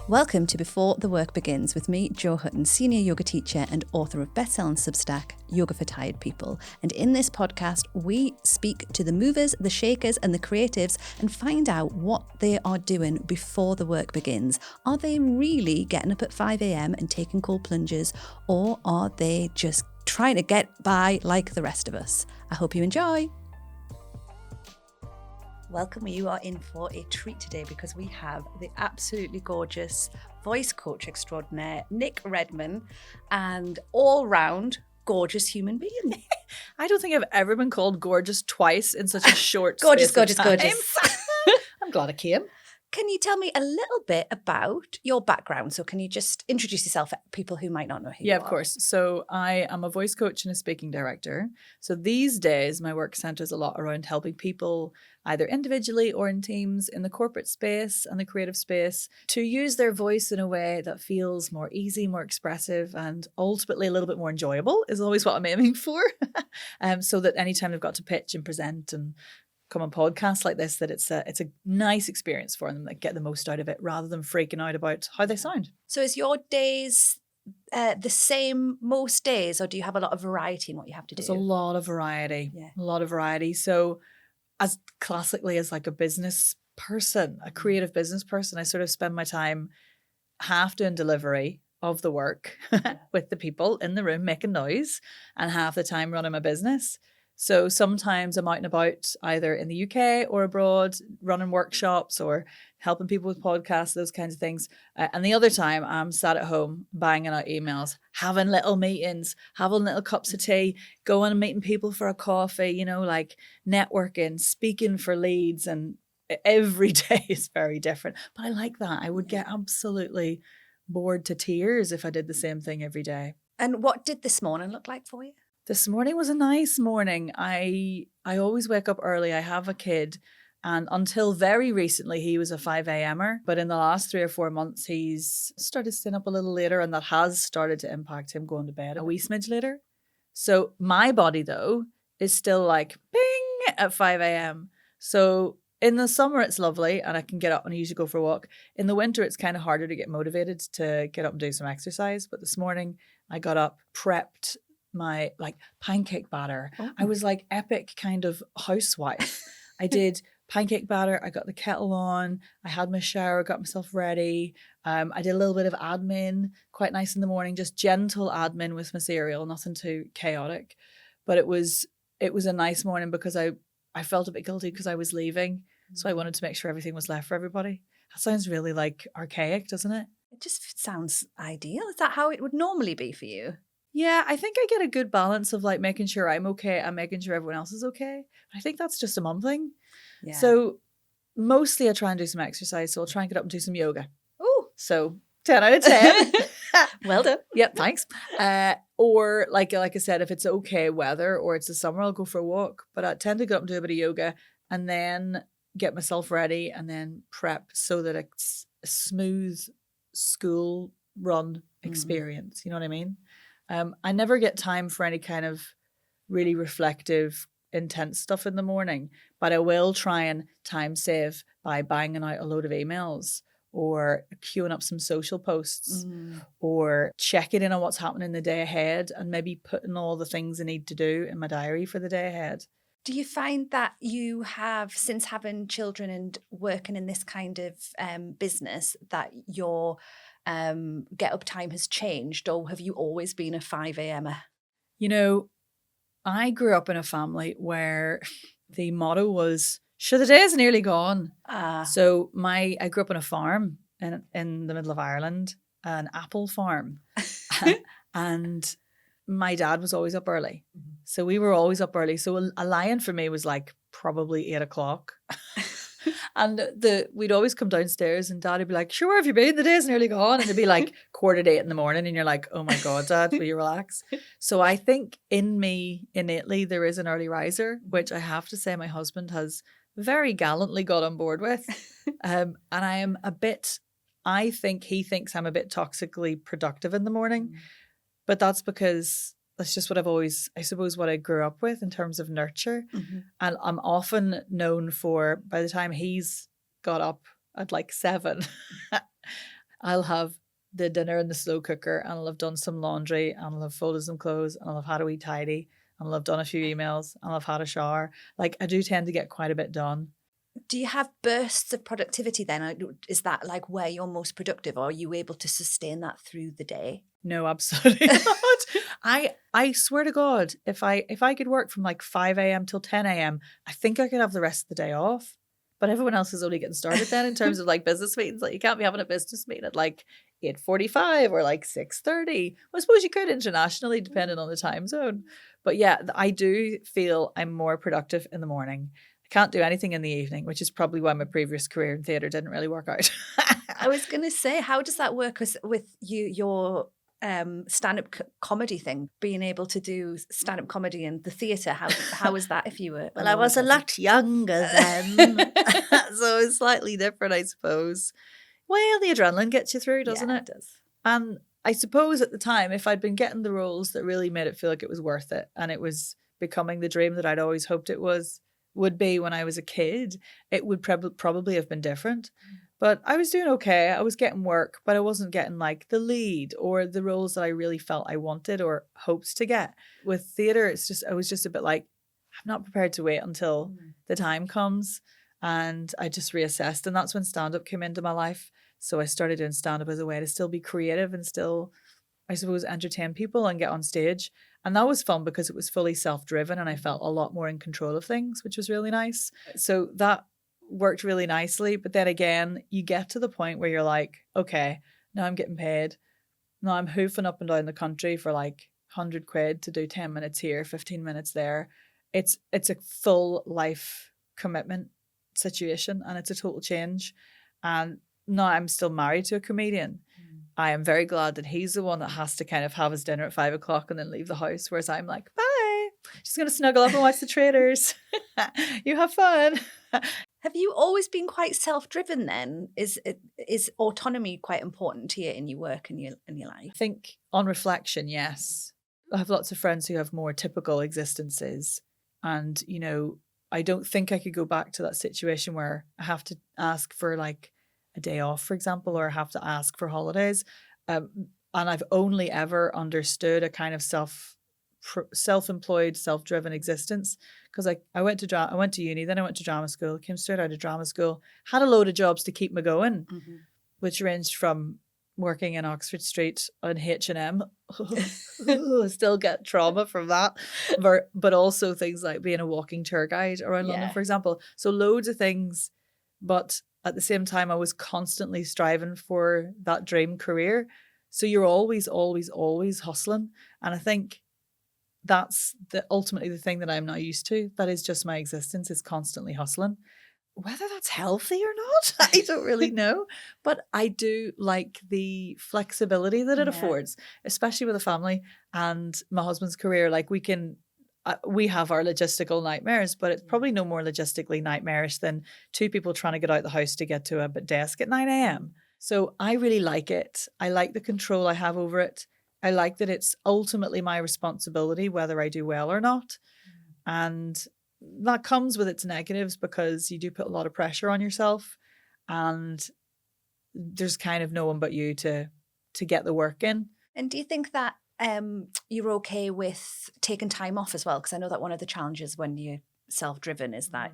Welcome to Before the Work Begins with me, Jo Hutton, senior yoga teacher and author of best-selling Substack Yoga for Tired People. And in this podcast, we speak to the movers, the shakers and the creatives and find out what they are doing before the work begins. Are they really getting up at 5 a.m. and taking cold plunges, or are they just trying to get by like the rest of us? I hope you enjoy. Welcome, you are in for a treat today because we have the absolutely gorgeous voice coach extraordinaire, Nic Redman, and all-round gorgeous human being. I don't think I've ever been called gorgeous twice in such a short Gorgeous. I'm glad I came. Can you tell me a little bit about your background? So can you just introduce yourself for people who might not know who you are? Yeah, of course. So I am a voice coach and a speaking director. So these days, my work centers a lot around helping people either individually or in teams in the corporate space and the creative space to use their voice in a way that feels more easy, more expressive, and ultimately a little bit more enjoyable is always what I'm aiming for. So that anytime they've got to pitch and present and come on podcasts like this, that it's a nice experience for them, that get the most out of it rather than freaking out about how they sound. So is your days the same most days, or do you have a lot of variety in what you have to do? There's a lot of variety, Yeah. a lot of variety. So as classically as like a business person, a creative business person, I sort of spend my time half doing delivery of the work with the people in the room making noise and half the time running my business. So sometimes I'm out and about either in the UK or abroad, running workshops or helping people with podcasts, those kinds of things. And the other time I'm sat at home banging out emails, having little meetings, having little cups of tea, going and meeting people for a coffee, you know, like networking, speaking for leads. And every day is very different. But I like that. I would get absolutely bored to tears if I did the same thing every day. And what did this morning look like for you? This morning was a nice morning. I always wake up early. I have a kid, and until very recently he was a 5 a.m.er. But in the last 3 or 4 months, he's started staying up a little later, and that has started to impact him going to bed a wee smidge later. So my body, though, is still like bing at 5 a.m. So in the summer, it's lovely, and I can get up and I usually go for a walk. In the winter, it's kind of harder to get motivated to get up and do some exercise. But this morning, I got up, prepped my like pancake batter. Oh. I was like epic kind of housewife. I did pancake batter. I got the kettle on. I had my shower, got myself ready. I did a little bit of admin, quite nice in the morning, just gentle admin with my cereal, nothing too chaotic. But it was a nice morning because I felt a bit guilty because I was leaving. So I wanted to make sure everything was left for everybody. That sounds really like archaic, doesn't it? It just sounds ideal. Is that how it would normally be for you? Yeah, I think I get a good balance of like making sure I'm okay and making sure everyone else is okay. I think that's just a mum thing. Yeah. So mostly I try and do some exercise. So I'll try and get up and do some yoga. Oh, So 10 out of 10. well done. Yep, thanks. Or like I said, if it's okay weather or it's the summer, I'll go for a walk. But I tend to get up and do a bit of yoga and then get myself ready and then prep so that it's a smooth school run experience. You know what I mean? I never get time for any kind of really reflective, intense stuff in the morning, but I will try and time save by banging out a load of emails or queuing up some social posts or checking in on what's happening the day ahead and maybe putting all the things I need to do in my diary for the day ahead. Do you find that you have, since having children and working in this kind of business, that your get up time has changed, or have you always been a 5 a.m.er? You know, I grew up in a family where the motto was, sure, the day is nearly gone. So I grew up on a farm in the middle of Ireland, an apple farm. And my dad was always up early. So we were always up early. So a lion for me was like probably 8 o'clock. And we'd always come downstairs and Dad would be like, sure, where have you been? The day's nearly gone. And it'd be like 7:45 in the morning and you're like, oh my God, Dad, will you relax? So I think in me innately there is an early riser, which I have to say my husband has very gallantly got on board with. And I think he thinks I'm a bit toxically productive in the morning. But that's because that's just what what I grew up with in terms of nurture. And I'm often known for, by the time he's got up at like 7, I'll have the dinner in the slow cooker, and I'll have done some laundry, and I'll have folded some clothes, and I'll have had a wee tidy, and I'll have done a few emails, and I'll have had a shower. Like, I do tend to get quite a bit done. Do you have bursts of productivity then? Is that like where you're most productive, or are you able to sustain that through the day? No, absolutely not. I swear to God, if I could work from like 5 a.m. till 10 a.m., I think I could have the rest of the day off. But everyone else is only getting started then in terms of like business meetings. Like, you can't be having a business meeting at like 8:45 or like 6:30. Well, I suppose you could internationally, depending on the time zone. But yeah, I do feel I'm more productive in the morning. I can't do anything in the evening, which is probably why my previous career in theatre didn't really work out. I was going to say, how does that work with your stand-up comedy thing, being able to do stand-up comedy in the theatre? How was that if you were? Well, I was a lot younger then, so it's slightly different, I suppose. Well, the adrenaline gets you through, doesn't it? It does. And I suppose at the time, if I'd been getting the roles that really made it feel like it was worth it, and it was becoming the dream that I'd always hoped it would be when I was a kid, it would probably have been different. But I was doing okay. I was getting work, but I wasn't getting like the lead or the roles that I really felt I wanted or hoped to get. With theatre, I was just a bit like, I'm not prepared to wait until the time comes. And I just reassessed. And that's when stand-up came into my life. So I started doing stand-up as a way to still be creative and still, I suppose, entertain people and get on stage. And that was fun because it was fully self-driven and I felt a lot more in control of things, which was really nice. So that worked really nicely. But then again, you get to the point where you're like, okay, now I'm getting paid. Now I'm hoofing up and down the country for like 100 quid to do 10 minutes here, 15 minutes there. It's a full life commitment situation and it's a total change. And now I'm still married to a comedian. I am very glad that he's the one that has to kind of have his dinner at 5 o'clock and then leave the house, whereas I'm like, bye, just going to snuggle up and watch the Traitors. You have fun. Have you always been quite self-driven then? Is autonomy quite important to you in your work and your life? I think on reflection, yes. I have lots of friends who have more typical existences. And, you know, I don't think I could go back to that situation where I have to ask for like a day off, for example, or have to ask for holidays. And I've only ever understood a kind of self-employed, self-driven existence because I went to uni, then I went to drama school, came straight out of drama school, had a load of jobs to keep me going, which ranged from working in Oxford Street on H&M. Still get trauma from that. But also things like being a walking tour guide around London, for example. So loads of things. But at the same time, I was constantly striving for that dream career. So you're always, always, always hustling. And I think that's ultimately the thing that I'm not used to. That is just my existence, is constantly hustling. Whether that's healthy or not, I don't really know. But I do like the flexibility that it affords, especially with a family and my husband's career. Like we have our logistical nightmares, but it's probably no more logistically nightmarish than two people trying to get out the house to get to a desk at 9 a.m. So I really like it. I like the control I have over it. I like that it's ultimately my responsibility whether I do well or not. And that comes with its negatives because you do put a lot of pressure on yourself and there's kind of no one but you to get the work in. And do you think that you're okay with taking time off as well? Because I know that one of the challenges when you're self-driven is that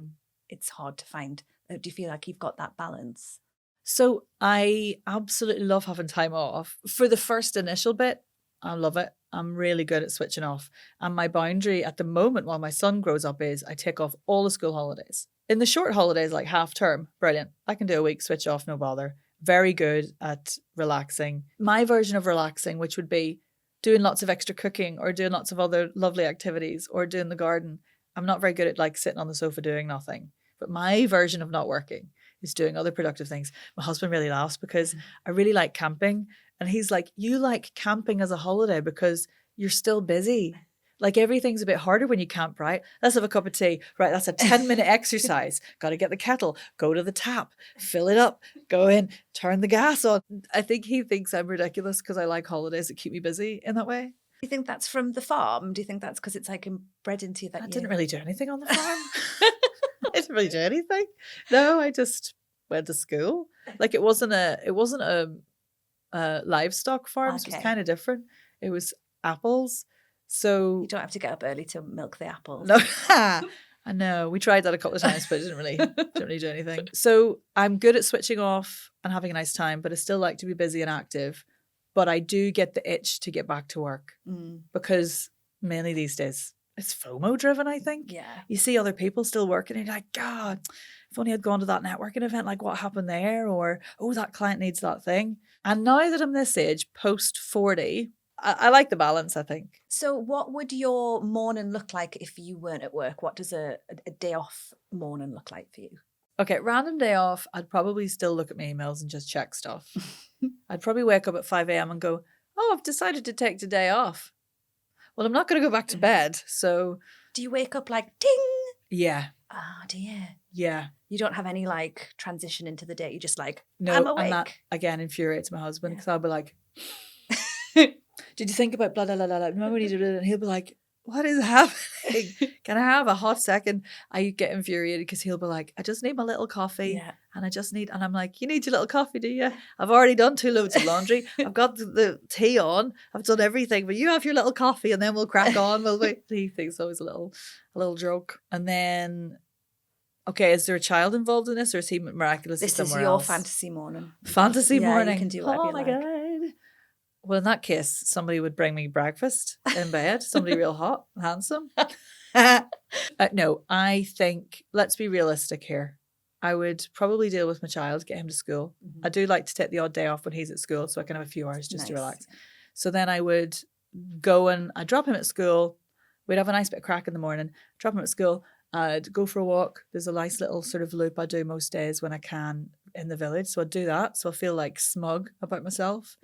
it's hard to find. Do you feel like you've got that balance? So I absolutely love having time off. For the first initial bit, I love it. I'm really good at switching off. And my boundary at the moment while my son grows up is I take off all the school holidays. In the short holidays, like half term, brilliant. I can do a week, switch off, no bother. Very good at relaxing. My version of relaxing, which would be doing lots of extra cooking or doing lots of other lovely activities or doing the garden. I'm not very good at like sitting on the sofa doing nothing. But my version of not working is doing other productive things. My husband really laughs because I really like camping. And he's like, you like camping as a holiday because you're still busy. Like everything's a bit harder when you camp, right? Let's have a cup of tea. Right, that's a 10-minute exercise. Got to get the kettle, go to the tap, fill it up, go in, turn the gas on. I think he thinks I'm ridiculous because I like holidays that keep me busy in that way. Do you think that's from the farm? Do you think that's because it's like bred into you that I didn't really do anything on the farm. I didn't really do anything. No, I just went to school. Like it wasn't a livestock farms was kind of different. It was apples. So you don't have to get up early to milk the apples. No, I know. We tried that a couple of times, but it didn't really do anything. So I'm good at switching off and having a nice time, but I still like to be busy and active. But I do get the itch to get back to work because mainly these days it's FOMO driven, I think. Yeah. You see other people still working and you're like, God, if only I'd gone to that networking event, like what happened there? Or, oh, that client needs that thing. And now that I'm this age, post 40, I like the balance, I think. So what would your morning look like if you weren't at work? What does a day off morning look like for you? Okay, random day off, I'd probably still look at my emails and just check stuff. I'd probably wake up at 5 a.m. and go, oh, I've decided to take today off. Well, I'm not going to go back to bed, so... Do you wake up like, ting? Yeah. Oh, dear. Yeah. You don't have any, like, transition into the day? You're just like, no, I'm awake. And that, again, infuriates my husband because I'll be like... Did you think about blah, blah, blah, blah, blah? Remember when you did it? And he'll be like, what is happening? Can I have a hot second? I get infuriated because he'll be like, I just need my little coffee. Yeah. And I'm like, you need your little coffee, do you? I've already done 2 loads of laundry. I've got the tea on. I've done everything, but you have your little coffee and then we'll crack on. He thinks it's always a little joke. And then, okay, is there a child involved in this or is he miraculously somewhere else? This is your fantasy morning. Fantasy morning. You can do whatever you like. God. Well, in that case, somebody would bring me breakfast in bed. Somebody real hot, handsome. No, I think, let's be realistic here. I would probably deal with my child, get him to school. Mm-hmm. I do like to take the odd day off when he's at school so I can have a few hours just to relax. So then I would go and I'd drop him at school. We'd have a nice bit of crack in the morning. Drop him at school. I'd go for a walk. There's a nice little sort of loop I do most days when I can in the village. So I'd do that. So I feel like smug about myself.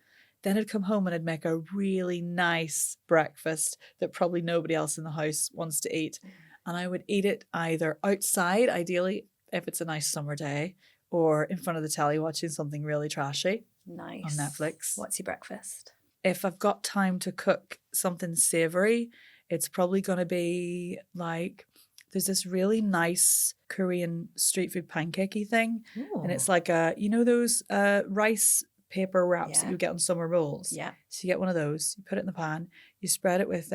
Then I'd come home and I'd make a really nice breakfast that probably nobody else in the house wants to eat. And I would eat it either outside, ideally, if it's a nice summer day, or in front of the telly watching something really trashy. Nice. On Netflix. What's your breakfast? If I've got time to cook something savoury, it's probably going to be like, there's this really nice Korean street food pancakey thing. Ooh. And it's like those rice paper wraps that you get on summer rolls. Yeah. So you get one of those, you put it in the pan, you spread it with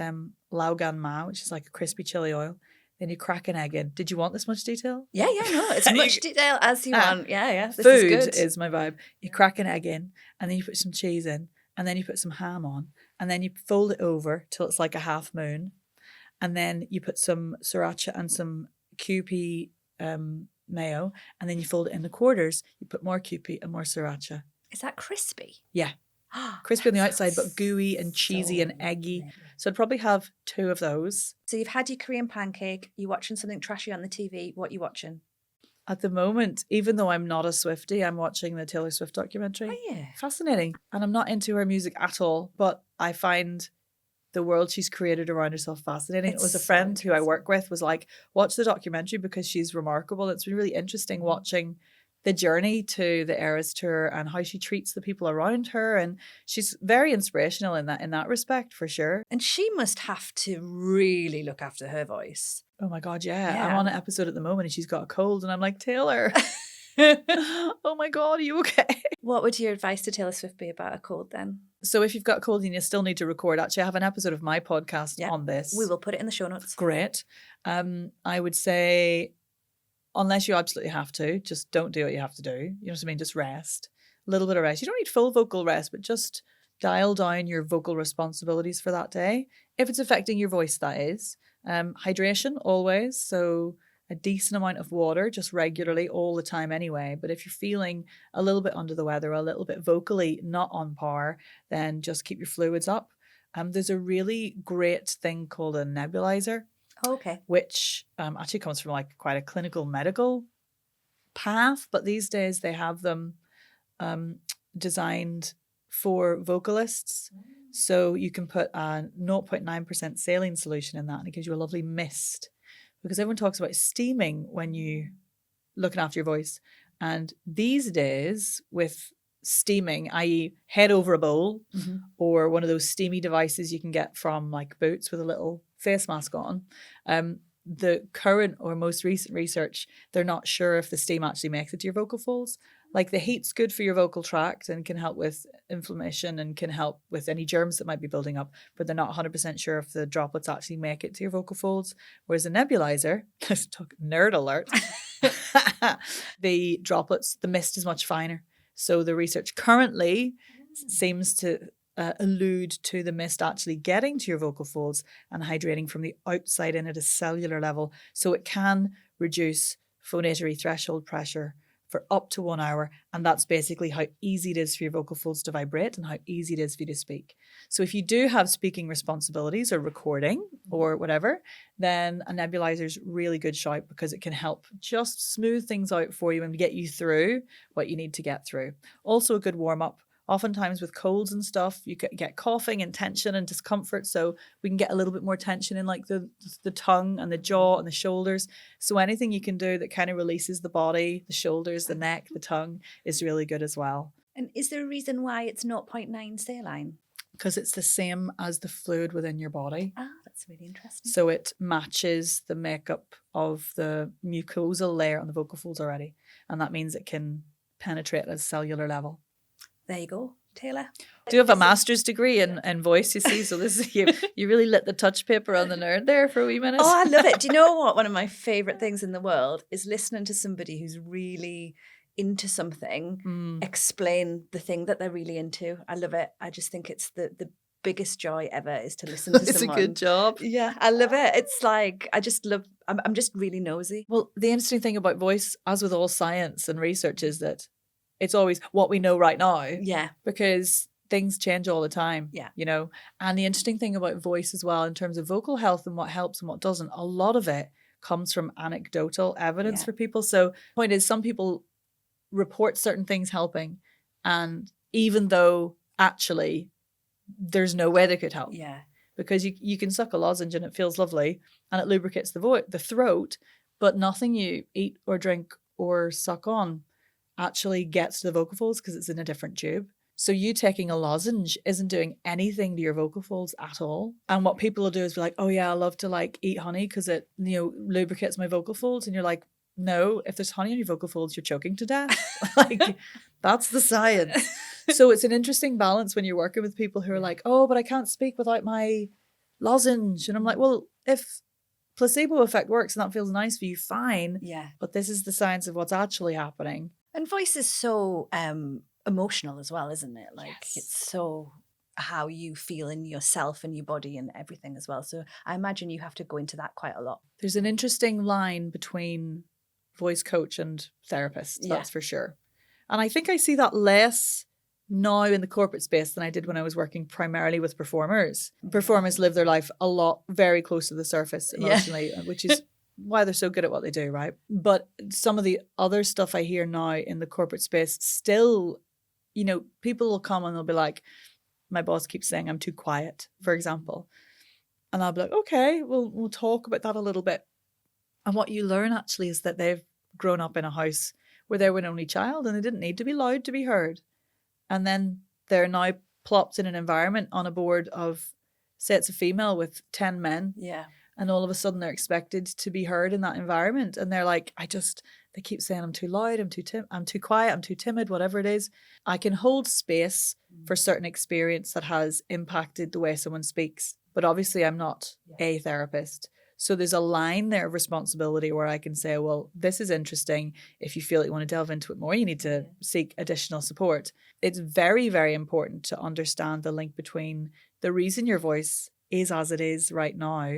laugan ma, which is like a crispy chili oil. Then you crack an egg in. Did you want this much detail? Yeah, no, it's much detail as you want. Yeah. This food is my vibe. You crack an egg in, and then you put some cheese in, and then you put some ham on, and then you fold it over till it's like a half moon, and then you put some sriracha and some Kewpie mayo, and then you fold it into quarters. You put more Kewpie and more sriracha. Is that crispy? Yeah. Crispy on the outside, but gooey and cheesy and eggy. So I'd probably have 2 of those. So you've had your Korean pancake. You're watching something trashy on the TV. What are you watching? At the moment, even though I'm not a Swiftie, I'm watching the Taylor Swift documentary. Oh, yeah. Fascinating. And I'm not into her music at all, but I find the world she's created around herself fascinating. It was a friend who I work with was like, watch the documentary because she's remarkable. It's been really interesting watching the journey to the Eras Tour and how she treats the people around her. And she's very inspirational in that respect, for sure. And she must have to really look after her voice. Oh my God, yeah. I'm on an episode at the moment and she's got a cold and I'm like, Taylor, oh my God, are you okay? What would your advice to Taylor Swift be about a cold then? So if you've got a cold and you still need to record, actually I have an episode of my podcast on this. We will put it in the show notes. Great. I would say, unless you absolutely have to, just don't do what you have to do. You know what I mean? Just rest. A little bit of rest. You don't need full vocal rest, but just dial down your vocal responsibilities for that day. If it's affecting your voice, that is. Hydration, always. So a decent amount of water, just regularly, all the time anyway. But if you're feeling a little bit under the weather, a little bit vocally not on par, then just keep your fluids up. There's a really great thing called a nebulizer. Okay. Which actually comes from like quite a clinical medical path, but these days they have them designed for vocalists. So you can put a 0.9% saline solution in that and it gives you a lovely mist. Because everyone talks about steaming when you looking after your voice. And these days with steaming, i.e. head over a bowl or one of those steamy devices you can get from like Boots with a little face mask on, the current or most recent research, they're not sure if the steam actually makes it to your vocal folds. Like the heat's good for your vocal tract and can help with inflammation and can help with any germs that might be building up, but they're not 100% sure if the droplets actually make it to your vocal folds. Whereas a nebulizer, let's talk nerd alert, the droplets, the mist is much finer. So the research currently seems to allude to the mist actually getting to your vocal folds and hydrating from the outside in at a cellular level. So it can reduce phonatory threshold pressure for up to 1 hour. And that's basically how easy it is for your vocal folds to vibrate and how easy it is for you to speak. So if you do have speaking responsibilities or recording or whatever, then a nebulizer is really good shout because it can help just smooth things out for you and get you through what you need to get through. Also a good warm up. Oftentimes with colds and stuff, you get coughing and tension and discomfort. So we can get a little bit more tension in like the tongue and the jaw and the shoulders. So anything you can do that kind of releases the body, the shoulders, the neck, the tongue is really good as well. And is there a reason why it's 0.9 saline? Because it's the same as the fluid within your body. Ah, that's really interesting. So it matches the makeup of the mucosal layer on the vocal folds already. And that means it can penetrate at a cellular level. There you go, Taylor. Do you have a master's degree in voice, you see? So this is you really lit the touch paper on the nerd there for a wee minute. Oh, I love it. Do you know what? One of my favourite things in the world is listening to somebody who's really into something explain the thing that they're really into. I love it. I just think it's the biggest joy ever is to listen to someone. It's a good job. Yeah, I love it. It's like, I just love, I'm just really nosy. Well, the interesting thing about voice, as with all science and research, is that it's always what we know right now. Yeah. Because things change all the time. Yeah. You know, and the interesting thing about voice as well, in terms of vocal health and what helps and what doesn't, a lot of it comes from anecdotal evidence for people. So the point is, some people report certain things helping, and even though actually there's no way they could help. Yeah. Because you can suck a lozenge and it feels lovely and it lubricates the throat, but nothing you eat or drink or suck on actually gets to the vocal folds because it's in a different tube. So you taking a lozenge isn't doing anything to your vocal folds at all. And what people will do is be like, oh yeah, I love to like eat honey because it, you know, lubricates my vocal folds. And you're like, no, if there's honey on your vocal folds, you're choking to death. Like, that's the science. So it's an interesting balance when you're working with people who are like, oh, but I can't speak without my lozenge. And I'm like, well, if placebo effect works and that feels nice for you, fine. Yeah. But this is the science of what's actually happening. And voice is so emotional as well, isn't it? Like, Yes. It's so how you feel in yourself and your body and everything as well. So I imagine you have to go into that quite a lot. There's an interesting line between voice coach and therapist, that's for sure. And I think I see that less now in the corporate space than I did when I was working primarily with performers. Performers live their life a lot very close to the surface emotionally, which is why they're so good at what they do, right? But some of the other stuff I hear now in the corporate space still, you know, people will come and they'll be like, my boss keeps saying I'm too quiet, for example. And I'll be like, okay, we'll talk about that a little bit. And what you learn actually is that they've grown up in a house where they were an only child and they didn't need to be loud to be heard. And then they're now plopped in an environment on a board of, say it's a female with 10 men. Yeah. And all of a sudden they're expected to be heard in that environment. And they're like, they keep saying I'm too loud, I'm too quiet, I'm too timid, whatever it is. I can hold space for certain experience that has impacted the way someone speaks. But obviously I'm not a therapist. So there's a line there of responsibility where I can say, well, this is interesting. If you feel like you want to delve into it more, you need to seek additional support. It's very, very important to understand the link between the reason your voice is as it is right now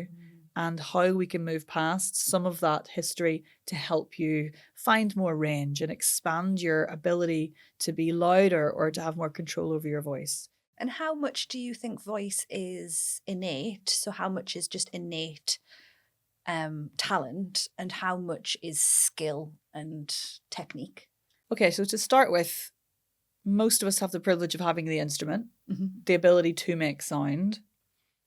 and how we can move past some of that history to help you find more range and expand your ability to be louder or to have more control over your voice. And how much do you think voice is innate? So how much is just innate talent and how much is skill and technique? Okay, so to start with, most of us have the privilege of having the instrument, the ability to make sound.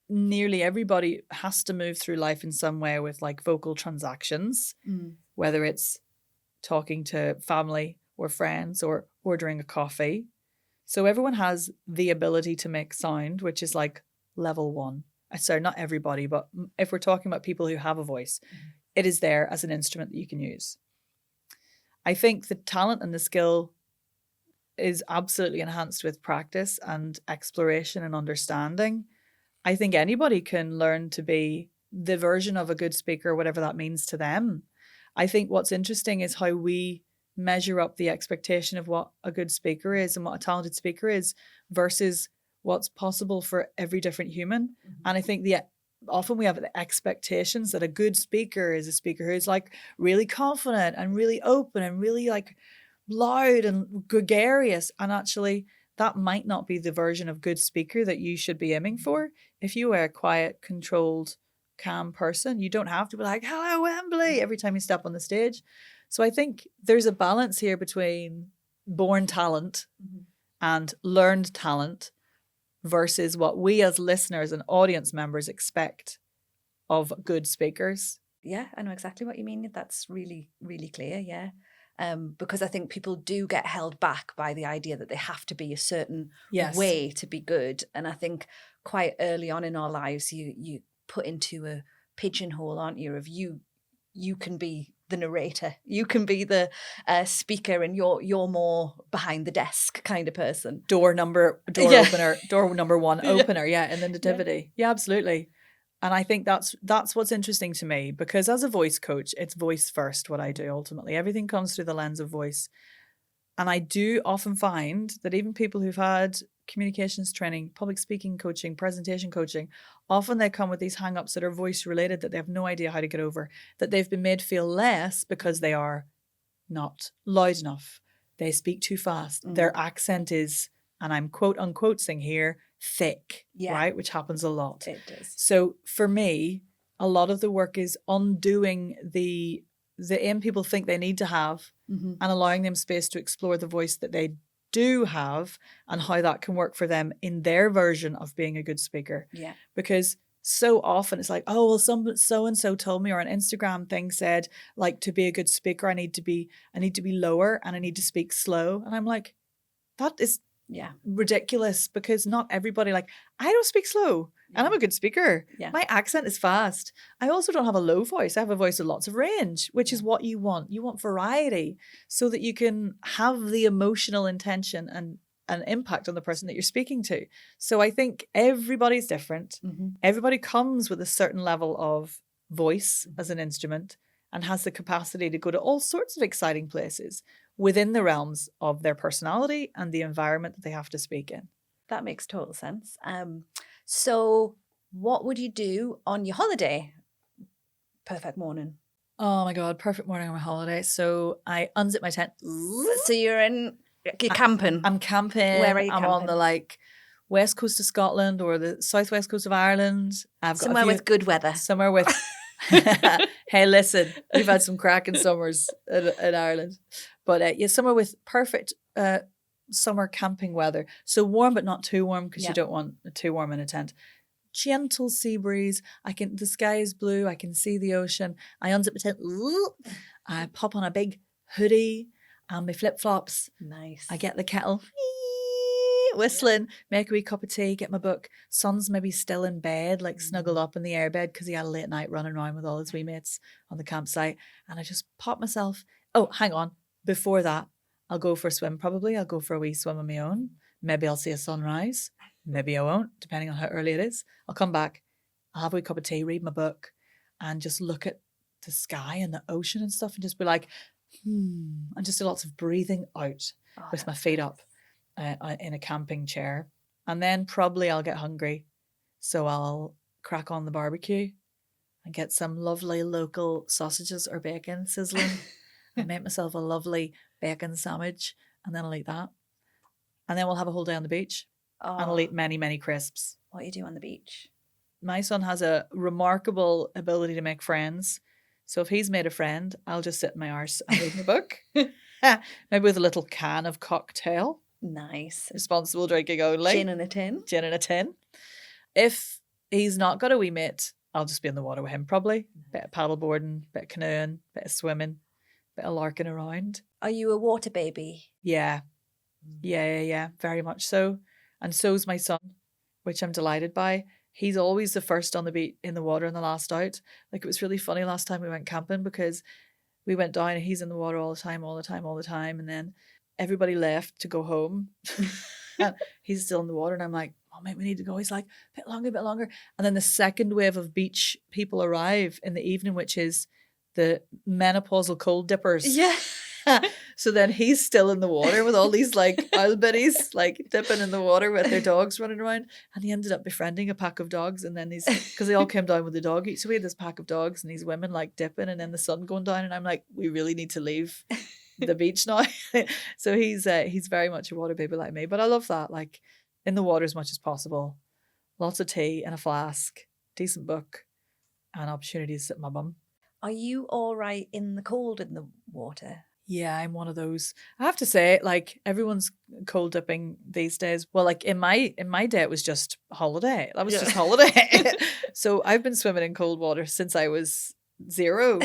Nearly everybody has to move through life in some way with like vocal transactions, whether it's talking to family or friends or ordering a coffee. So everyone has the ability to make sound, which is like level 1. Sorry, not everybody, but if we're talking about people who have a voice, it is there as an instrument that you can use. I think the talent and the skill is absolutely enhanced with practice and exploration and understanding. I think anybody can learn to be the version of a good speaker, whatever that means to them. I think what's interesting is how we measure up the expectation of what a good speaker is and what a talented speaker is versus what's possible for every different human. And I think often we have the expectations that a good speaker is a speaker who's like really confident and really open and really like loud and gregarious. And actually, that might not be the version of good speaker that you should be aiming for. If you are a quiet, controlled, calm person, you don't have to be like, hello, Wembley, every time you step on the stage. So I think there's a balance here between born talent and learned talent versus what we as listeners and audience members expect of good speakers. Yeah, I know exactly what you mean. That's really, really clear. Yeah. Because I think people do get held back by the idea that they have to be a certain way to be good. And I think quite early on in our lives, you put into a pigeonhole, aren't you? Of you can be the narrator, you can be the speaker, and you're more behind the desk kind of person. Door number one opener, in the nativity. Yeah, absolutely. And I think that's what's interesting to me, because as a voice coach, it's voice first what I do ultimately. Everything comes through the lens of voice. And I do often find that even people who've had communications training, public speaking coaching, presentation coaching, often they come with these hang-ups that are voice related that they have no idea how to get over, that they've been made feel less because they are not loud enough. They speak too fast. Their accent is, and I'm quote unquote saying here, thick, right? Which happens a lot. It does. So for me, a lot of the work is undoing the aim people think they need to have and allowing them space to explore the voice that they do have and how that can work for them in their version of being a good speaker. Yeah. Because so often it's like, oh, well, so-and-so told me, or an Instagram thing said, like, to be a good speaker, I need to be lower and I need to speak slow. And I'm like, that is ridiculous, because not everybody, like, I don't speak slow and I'm a good speaker. My accent is fast. I also don't have a low voice. I have a voice with lots of range, which is what you want. You want variety so that you can have the emotional intention and an impact on the person that you're speaking to. So I think everybody's different. Everybody comes with a certain level of voice as an instrument and has the capacity to go to all sorts of exciting places within the realms of their personality and the environment that they have to speak in. That makes total sense. So what would you do on your holiday? Perfect morning. Oh my God, perfect morning on my holiday. So I unzip my tent. So you're camping. I'm camping. Where are you I'm camping? on the west coast of Scotland or the southwest coast of Ireland. I've got somewhere with good weather. Somewhere with... Hey, listen, we've had some cracking summers in Ireland. But somewhere with perfect summer camping weather. So warm, but not too warm, because you don't want too warm in a tent. Gentle sea breeze. The sky is blue. I can see the ocean. I unzip my tent. I pop on a big hoodie and my flip-flops. Nice. I get the kettle, whistling, make a wee cup of tea, get my book. Son's maybe still in bed, snuggled up in the airbed because he had a late night running around with all his wee mates on the campsite. And I just pop myself. Oh, hang on. Before that, I'll go for a swim probably. I'll go for a wee swim on my own. Maybe I'll see a sunrise. Maybe I won't, depending on how early it is. I'll come back. I'll have a wee cup of tea, read my book, and just look at the sky and the ocean and stuff and just be like, and just do lots of breathing out with my feet up in a camping chair. And then probably I'll get hungry. So I'll crack on the barbecue and get some lovely local sausages or bacon sizzling. I make myself a lovely bacon sandwich, and then I'll eat that. And then we'll have a whole day on the beach, and I'll eat many, many crisps. What do you do on the beach? My son has a remarkable ability to make friends. So if he's made a friend, I'll just sit in my arse and read my book. Maybe with a little can of cocktail. Nice. Responsible drinking only. Gin in a tin. Gin in a tin. If he's not got a wee mate, I'll just be in the water with him probably. Bit of paddleboarding, bit of canoeing, bit of swimming. Bit of larking around. Are you a water baby? Yeah. Yeah. Very much so. And so's my son, which I'm delighted by. He's always the first on the beat in the water and the last out. It was really funny last time we went camping because we went down and he's in the water all the time. And then everybody left to go home. And he's still in the water, and I'm like, oh mate, we need to go. He's like, a bit longer. And then the second wave of beach people arrive in the evening, which is the menopausal cold dippers. Yeah. So then he's still in the water with all these like owl biddies like dipping in the water with their dogs running around, and he ended up befriending a pack of dogs. And then because they all came down with the dog, so we had this pack of dogs and these women like dipping, and then the sun going down, and I'm like, we really need to leave the beach now. So he's very much a water baby like me, but I love that, like in the water as much as possible, lots of tea and a flask, decent book, and opportunity to sit in my bum. Are you all right in the cold in the water? Yeah, I'm one of those. I have to say, like everyone's cold dipping these days. Well, like in my day, it was just holiday. That was just holiday. So I've been swimming in cold water since I was 0.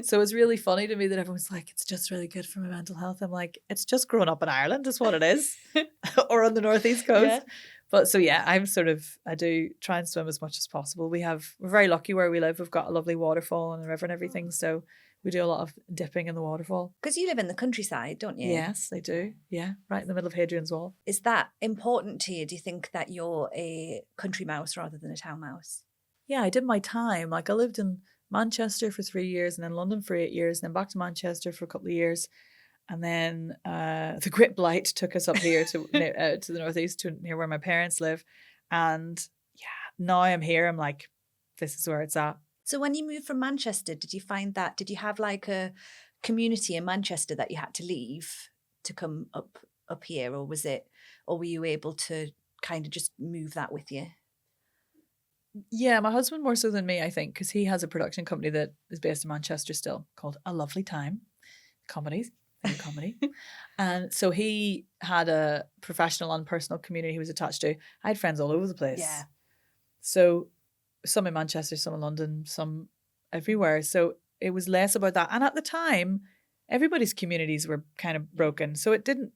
So it's really funny to me that everyone's like, it's just really good for my mental health. I'm like, it's just growing up in Ireland is what it is, or on the northeast coast. Yeah. But so yeah, I do try and swim as much as possible. We're very lucky where we live. We've got a lovely waterfall and a river and everything. So we do a lot of dipping in the waterfall. Because you live in the countryside, don't you? Yes, I do. Yeah, right in the middle of Hadrian's Wall. Is that important to you? Do you think that you're a country mouse rather than a town mouse? Yeah, I did my time. Like I lived in Manchester for 3 years, and then London for 8 years, and then back to Manchester for a couple of years. And then the Great Blight took us up here to the northeast, to near where my parents live. And yeah, now I'm here. I'm like, this is where it's at. So when you moved from Manchester, did you have like a community in Manchester that you had to leave to come up here, or were you able to kind of just move that with you? Yeah, my husband more so than me, I think, because he has a production company that is based in Manchester still, called A Lovely Time Comedy. And so he had a professional and personal community he was attached to. I had friends all over the place. Yeah. So some in Manchester, some in London, some everywhere. So it was less about that. And at the time, everybody's communities were kind of broken. So it didn't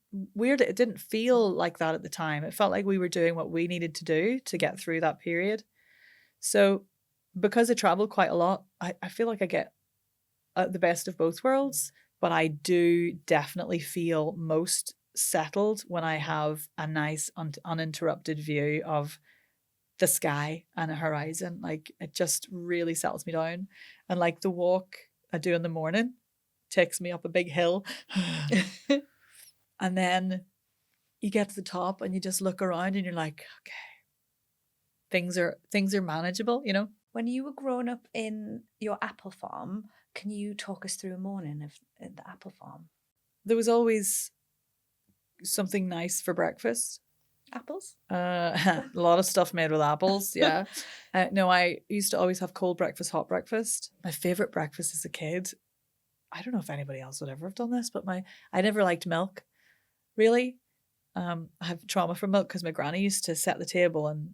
feel like that at the time. It felt like we were doing what we needed to do to get through that period. So because I travel quite a lot, I feel like I get the best of both worlds, but I do definitely feel most settled when I have a nice uninterrupted view of the sky and a horizon. Like it just really settles me down. And like the walk I do in the morning takes me up a big hill. And then you get to the top and you just look around and you're like, okay, things are manageable, you know? When you were growing up in your apple farm, can you talk us through a morning of the apple farm? There was always something nice for breakfast. Apples? A lot of stuff made with apples, yeah. No, I used to always have cold breakfast, hot breakfast. My favourite breakfast as a kid, I don't know if anybody else would ever have done this, but I never liked milk, really. I have trauma from milk because my granny used to set the table and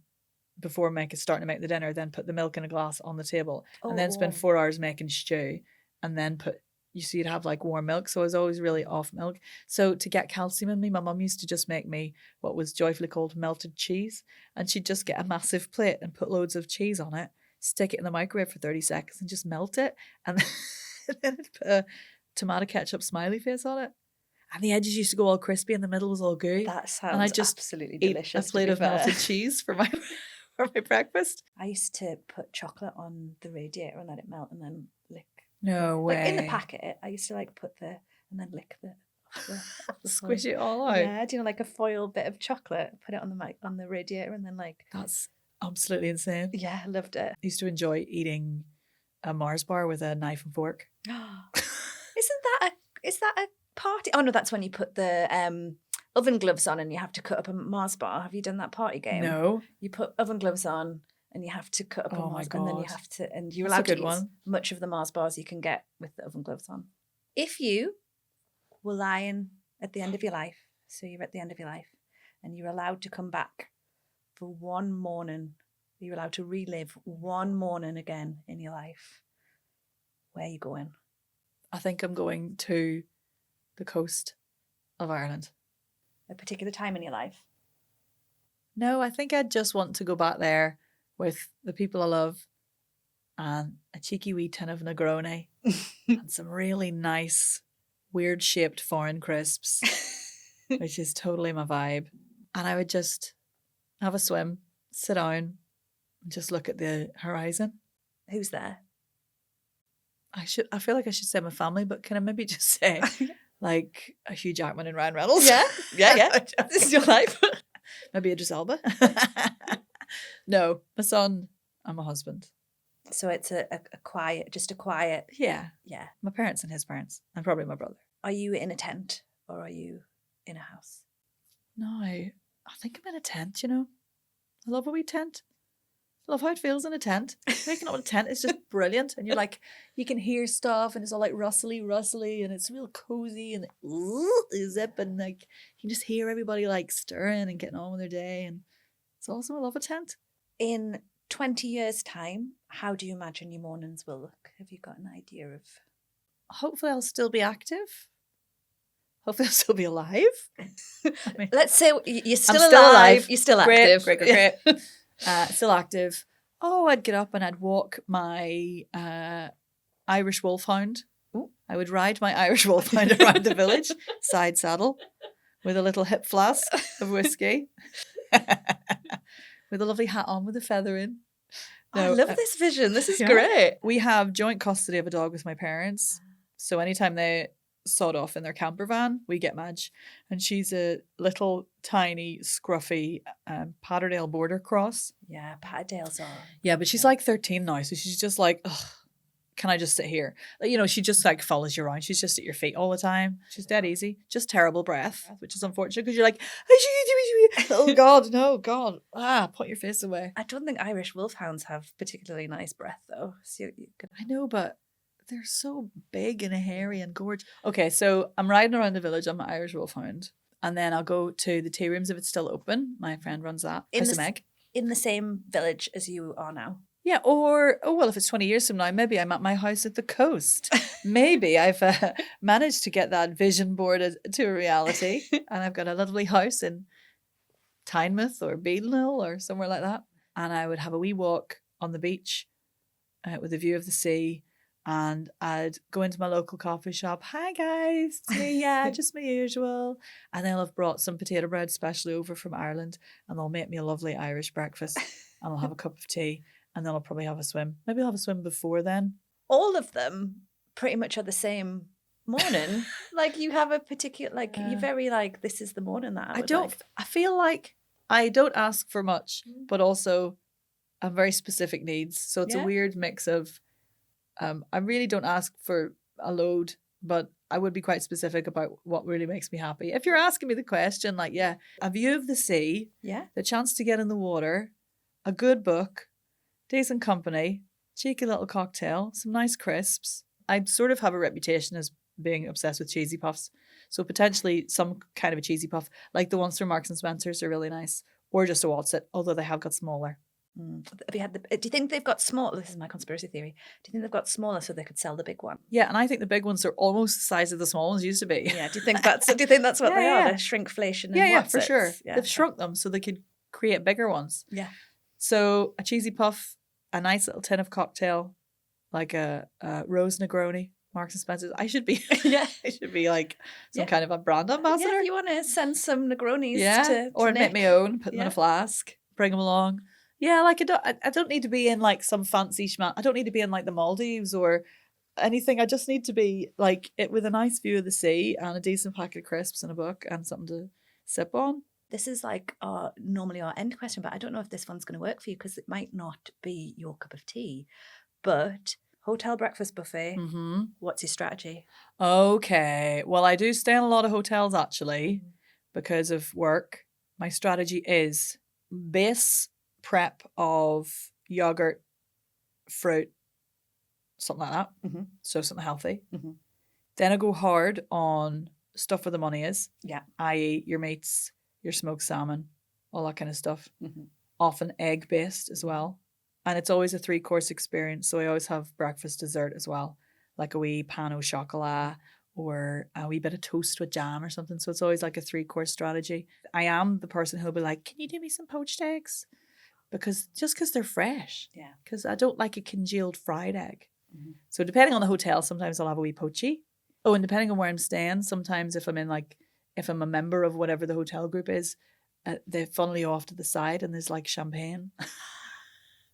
before starting to make the dinner, then put the milk in a glass on the table and then spend 4 hours making stew and then you'd have like warm milk. So I was always really off milk. So to get calcium in me, my mum used to just make me what was joyfully called melted cheese. And she'd just get a massive plate and put loads of cheese on it, stick it in the microwave for 30 seconds and just melt it. And then I'd put a tomato ketchup smiley face on it. And the edges used to go all crispy and the middle was all gooey. That sounds and I just absolutely delicious. A plate of melted cheese for my breakfast. I used to put chocolate on the radiator and let it melt and then lick. No way. Like in the packet, I used to like put and then lick the squish it all out. Yeah, do you know, like a foil bit of chocolate, put it on the radiator and then like. That's absolutely insane. Yeah, I loved it. I used to enjoy eating a Mars bar with a knife and fork. Is that a party? Oh no, that's when you put the oven gloves on and you have to cut up a Mars bar. Have you done that party game? No. You put oven gloves on and you have to cut up a Mars bar, and then you have to, and you're allowed to eat as much of the Mars bars you can get with the oven gloves on. If you were lying at the end of your life, so you're at the end of your life, and you're allowed to come back for one morning, you're allowed to relive one morning again in your life, where are you going? I think I'm going to the coast of Ireland. A particular time in your life? No, I think I'd just want to go back there with the people I love and a cheeky wee tin of Negroni and some really nice, weird-shaped foreign crisps which is totally my vibe. And I would just have a swim, sit down, and just look at the horizon. Who's there? I feel like I should say my family, but can I maybe just say like a Hugh Jackman and Ryan Reynolds? Yeah. This is your life. Maybe Idris Elba. No, my son and my husband. So it's a quiet. Yeah. Yeah. My parents and his parents, and probably my brother. Are you in a tent or are you in a house? No, I think I'm in a tent, you know. I love a wee tent. I love how it feels in a tent. Waking up in a tent is just brilliant. And you're like, you can hear stuff and it's all like rustly and it's real cozy and zip and like you can just hear everybody like stirring and getting on with their day. And it's awesome. I love a tent. In 20 years' time, how do you imagine your mornings will look? Have you got an idea of? Hopefully I'll still be active. Hopefully I'll still be alive. I mean, let's say you're still still alive. You're still great, active. Great. Still active. Oh, I'd get up and I'd walk my Irish Wolfhound. Ooh. I would ride my Irish Wolfhound around the village, side saddle, with a little hip flask of whiskey, with a lovely hat on with a feather in. No, I love this vision. This is great. We have joint custody of a dog with my parents. So anytime they sod off in their camper van, we get Madge. And she's a little tiny, scruffy Patterdale border cross. Yeah, Patterdales are. Yeah, but she's like 13 now. So she's just like, ugh, can I just sit here? Like, you know, she just like follows you around. She's just at your feet all the time. She's dead easy. Just terrible breath, which is unfortunate because you're like, oh God, no, God. Put your face away. I don't think Irish Wolfhounds have particularly nice breath though. So you could... I know, but they're so big and hairy and gorgeous. Okay, so I'm riding around the village on my Irish Wolfhound. And then I'll go to the tea rooms if it's still open. My friend runs that. In the same village as you are now? Yeah, or, if it's 20 years from now, maybe I'm at my house at the coast. Maybe I've managed to get that vision board to a reality. And I've got a lovely house in Tynemouth or Beadnell or somewhere like that. And I would have a wee walk on the beach with a view of the sea. And I'd go into my local coffee shop. Hi guys, it's me, just my usual. And they'll have brought some potato bread specially over from Ireland, and they'll make me a lovely Irish breakfast. And I'll have a cup of tea, and then I'll probably have a swim. Maybe I'll have a swim before then. All of them pretty much are the same morning. Like you have a particular, like you're very like, this is the morning that I don't. Like. I feel like I don't ask for much, but also I have very specific needs. So it's a weird mix of. I really don't ask for a load, but I would be quite specific about what really makes me happy. If you're asking me the question, like, a view of the sea, the chance to get in the water, a good book, decent company, cheeky little cocktail, some nice crisps. I sort of have a reputation as being obsessed with cheesy puffs. So potentially some kind of a cheesy puff, like the ones from Marks and Spencer's are really nice, or just a Watsit, although they have got smaller. Have you had do you think they've got small? This is my conspiracy theory. Do you think they've got smaller so they could sell the big one? Yeah, and I think the big ones are almost the size of the small ones used to be. Yeah, do you think that's what they are? The shrinkflation. Yeah, for sure. Yeah, they've shrunk them so they could create bigger ones. Yeah. So a cheesy puff, a nice little tin of cocktail, like a rose Negroni, Marks and Spencer's. I should be I should be like some kind of a brand ambassador. Yeah, if you want to send some Negronis to or Nick. make my own, put them in a flask, bring them along. Yeah, like I don't need to be in like some fancy schman. I don't need to be in like the Maldives or anything. I just need to be like it with a nice view of the sea and a decent packet of crisps and a book and something to sip on. This is like normally our end question, but I don't know if this one's going to work for you because it might not be your cup of tea. But hotel breakfast buffet, what's your strategy? Okay, well, I do stay in a lot of hotels actually because of work. My strategy is base prep of yogurt, fruit, something like that. So something healthy. Then I go hard on stuff where the money is. Yeah. I.e. your meats, your smoked salmon, all that kind of stuff. Often egg based as well. And it's always a 3-course experience. So I always have breakfast dessert as well. Like a wee pan au chocolat or a wee bit of toast with jam or something. So it's always like a 3-course strategy. I am the person who'll be like, can you do me some poached eggs? Because they're fresh. Yeah. Because I don't like a congealed fried egg. So depending on the hotel, sometimes I'll have a wee poachy. Oh, and depending on where I'm staying, sometimes if I'm in like if I'm a member of whatever the hotel group is, they funnel you off to the side and there's like champagne.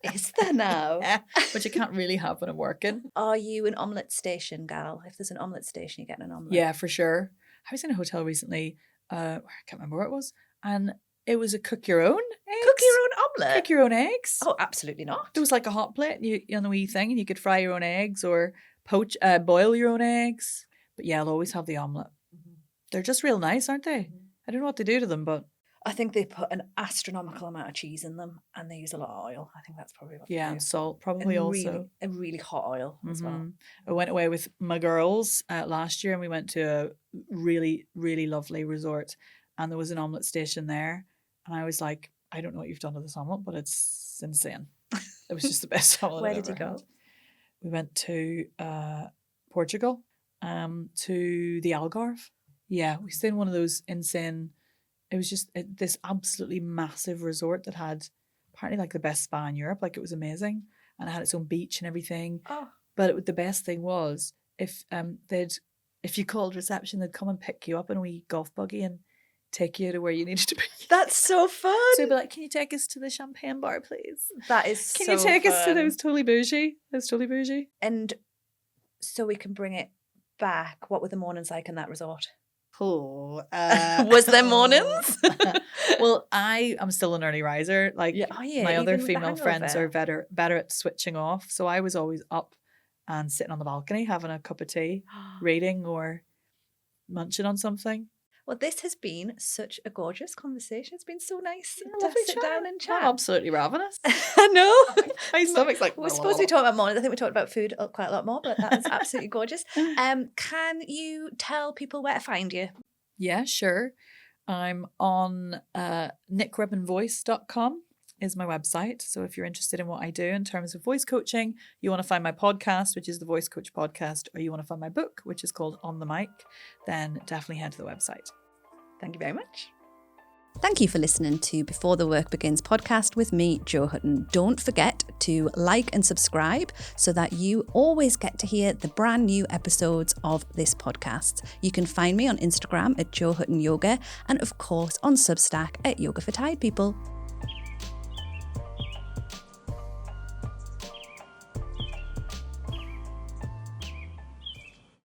Is there now? Yeah, which I can't really have when I'm working. Are you an omelette station gal? If there's an omelette station, you're getting an omelette. Yeah, for sure. I was in a hotel recently. I can't remember where it was, and it was a cook your own eggs. Cook your own omelette? Cook your own eggs. Oh, absolutely not. There was like a hot plate on the wee thing, and you could fry your own eggs or boil your own eggs. But yeah, I'll always have the omelette. Mm-hmm. They're just real nice, aren't they? Mm-hmm. I don't know what they do to them, but I think they put an astronomical amount of cheese in them, and they use a lot of oil. I think that's probably what they do. And salt probably, and also. A really hot oil as well. I went away with my girls last year, and we went to a really, really lovely resort, and there was an omelette station there, and I was like, I don't know what you've done to this omelette, but it's insane. It was just the best omelette. Where did you go? Had. We went to Portugal, to the Algarve. Yeah, we stayed in one of those insane. It was just this absolutely massive resort that had apparently like the best spa in Europe. Like, it was amazing, and it had its own beach and everything. Oh. But the best thing was if you called reception, they'd come and pick you up in a wee golf buggy and take you to where you needed to be. That's so fun. So they'd be like, "Can you take us to the champagne bar, please?" That is Can you take us to those totally bougie? And so we can bring it back. What were the mornings like in that resort? Oh, was there mornings? Well, I am still an early riser. Like, my other female friends are better at switching off. So I was always up and sitting on the balcony having a cup of tea, reading or munching on something. Well, this has been such a gorgeous conversation. It's been so nice to sit down and chat. I'm absolutely ravenous. I know. My stomach's like... We're supposed to be talking about mornings. I think we talked about food quite a lot more, but that was absolutely gorgeous. Can you tell people where to find you? Yeah, sure. I'm on nicredmanvoice.com is my website. So if you're interested in what I do in terms of voice coaching, you want to find my podcast, which is the Voice Coach Podcast, or you want to find my book, which is called On the Mic, then definitely head to the website. Thank you very much. Thank you for listening to Before the Work Begins podcast with me, Jo Hutton. Don't forget to like and subscribe so that you always get to hear the brand new episodes of this podcast. You can find me on Instagram at Jo Hutton Yoga, and of course on Substack at Yoga for Tired People.